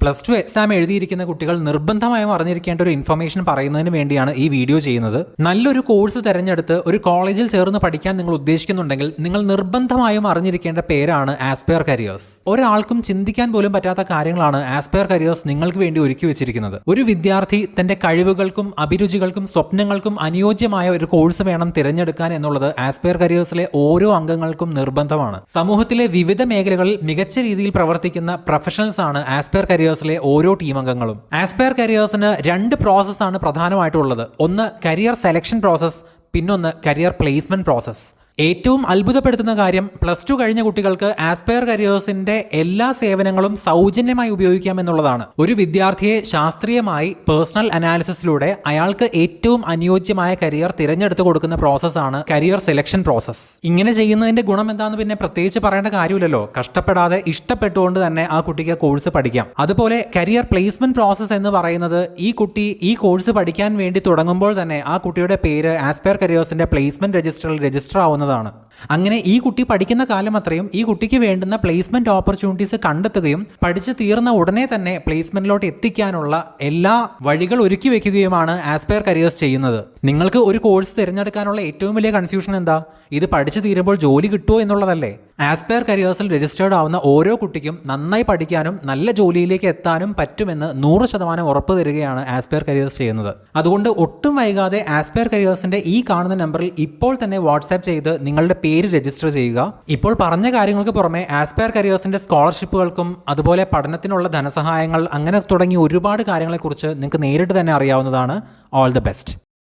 +2 exam എഴുതിയിരിക്കുന്ന കുട്ടികൾ നിർബന്ധമായും അറിഞ്ഞിരിക്കേണ്ട ഒരു ഇൻഫർമേഷൻ പറയുന്നതിന് വേണ്ടിയാണ് ഈ വീഡിയോ ചെയ്യുന്നത്. നല്ലൊരു കോഴ്സ് തിരഞ്ഞെടുത്ത് ഒരു കോളേജിൽ ചേർന്ന് പഠിക്കാൻ നിങ്ങൾ ഉദ്ദേശിക്കുന്നുണ്ടെങ്കിൽ നിങ്ങൾ നിർബന്ധമായും അറിഞ്ഞിരിക്കേണ്ട പേരാണ് ആസ്പയർ കരിയേഴ്സ്. ഒരാൾക്കും ചിന്തിക്കാൻ പോലും പറ്റാത്ത കാര്യങ്ങളാണ് ആസ്പയർ കരിയേഴ്സ് നിങ്ങൾക്ക് വേണ്ടി ഒരുക്കി വെച്ചിരിക്കുന്നത്. ഒരു വിദ്യാർത്ഥി തന്റെ കഴിവുകൾക്കും അഭിരുചികൾക്കും സ്വപ്നങ്ങൾക്കും അനുയോജ്യമായ ഒരു കോഴ്സ് വേണം തിരഞ്ഞെടുക്കാൻ എന്നുള്ളത് ആസ്പയർ കരിയേഴ്സിലെ ഓരോ അംഗങ്ങൾക്കും നിർബന്ധമാണ്. സമൂഹത്തിലെ വിവിധ മേഖലകളിൽ മികച്ച രീതിയിൽ പ്രവർത്തിക്കുന്ന പ്രൊഫഷണൽസ് ആണ് ആസ്പയർ കരിയേഴ്സിലെ ഓരോ ടീം അംഗങ്ങളും. ആസ്പയർ കരിയേഴ്സിന് 2 പ്രോസസ്സാണ് പ്രധാനമായിട്ടുള്ളത്. ഒന്ന് കരിയർ സെലക്ഷൻ പ്രോസസ്, പിന്നൊന്ന് കരിയർ പ്ലേസ്മെന്റ് പ്രോസസ്. ഏറ്റവും അത്ഭുതപ്പെടുത്തുന്ന കാര്യം +2 കഴിഞ്ഞ കുട്ടികൾക്ക് ആസ്പയർ കരിയേഴ്സിന്റെ എല്ലാ സേവനങ്ങളും സൗജന്യമായി ഉപയോഗിക്കാമെന്നുള്ളതാണ്. ഒരു വിദ്യാർത്ഥിയെ ശാസ്ത്രീയമായി പേഴ്സണൽ അനാലിസിസിലൂടെ അയാൾക്ക് ഏറ്റവും അനുയോജ്യമായ കരിയർ തിരഞ്ഞെടുത്ത് കൊടുക്കുന്ന പ്രോസസ്സാണ് കരിയർ സെലക്ഷൻ പ്രോസസ്. ഇങ്ങനെ ചെയ്യുന്നതിന്റെ ഗുണം എന്താണെന്ന് പിന്നെ പ്രത്യേകിച്ച് പറയേണ്ട കാര്യമില്ലല്ലോ. കഷ്ടപ്പെടാതെ ഇഷ്ടപ്പെട്ടുകൊണ്ട് തന്നെ ആ കുട്ടിക്ക് കോഴ്സ് പഠിക്കാം. അതുപോലെ കരിയർ പ്ലേസ്മെന്റ് പ്രോസസ് എന്ന് പറയുന്നത് ഈ കുട്ടി ഈ കോഴ്സ് പഠിക്കാൻ വേണ്ടി തുടങ്ങുമ്പോൾ തന്നെ ആ കുട്ടിയുടെ പേര് ആസ്പയർ കരിയേഴ്സിന്റെ പ്ലേസ്മെന്റ് രജിസ്റ്ററിൽ രജിസ്റ്റർ ആവുന്നതാണ്. അങ്ങനെ ഈ കുട്ടി പഠിക്കുന്ന കാലം അത്രയും ഈ കുട്ടിക്ക് വേണ്ടുന്ന പ്ലേസ്മെന്റ് ഓപ്പർച്യൂണിറ്റീസ് കണ്ടെത്തുകയും പഠിച്ചു തീർന്ന ഉടനെ തന്നെ പ്ലേസ്മെന്റിലോട്ട് എത്തിക്കാനുള്ള എല്ലാ വഴികൾ ഒരുക്കി വെക്കുകയുമാണ് ആസ്പയർ കരിയേഴ്സ് ചെയ്യുന്നത്. നിങ്ങൾക്ക് ഒരു കോഴ്സ് തിരഞ്ഞെടുക്കാനുള്ള ഏറ്റവും വലിയ കൺഫ്യൂഷൻ എന്താ? ഇത് പഠിച്ചു തീരുമ്പോൾ ജോലി കിട്ടുമോ എന്നുള്ളതല്ലേ? ആസ്പയർ കരിയേഴ്സിൽ രജിസ്റ്റേർഡ് ആവുന്ന ഓരോ കുട്ടിക്കും നന്നായി പഠിക്കാനും നല്ല ജോലിയിലേക്ക് എത്താനും പറ്റുമെന്ന് 100% ഉറപ്പ് തരികയാണ് ആസ്പയർ കരിയേഴ്സ് ചെയ്യുന്നത്. അതുകൊണ്ട് ഒട്ടും വൈകാതെ ആസ്പയർ കരിയേഴ്സിന്റെ ഈ കാണുന്ന നമ്പറിൽ ഇപ്പോൾ തന്നെ വാട്സാപ്പ് ചെയ്ത് നിങ്ങളുടെ പേര് രജിസ്റ്റർ ചെയ്യുക. ഇപ്പോൾ പറഞ്ഞ കാര്യങ്ങൾക്ക് പുറമെ ആസ്പയർ കരിയേഴ്സിന്റെ സ്കോളർഷിപ്പുകൾക്കും അതുപോലെ പഠനത്തിനുള്ള ധനസഹായങ്ങൾ അങ്ങനെ തുടങ്ങി ഒരുപാട് കാര്യങ്ങളെക്കുറിച്ച് നിങ്ങൾക്ക് നേരിട്ട് തന്നെ അറിയാവുന്നതാണ്. All the best.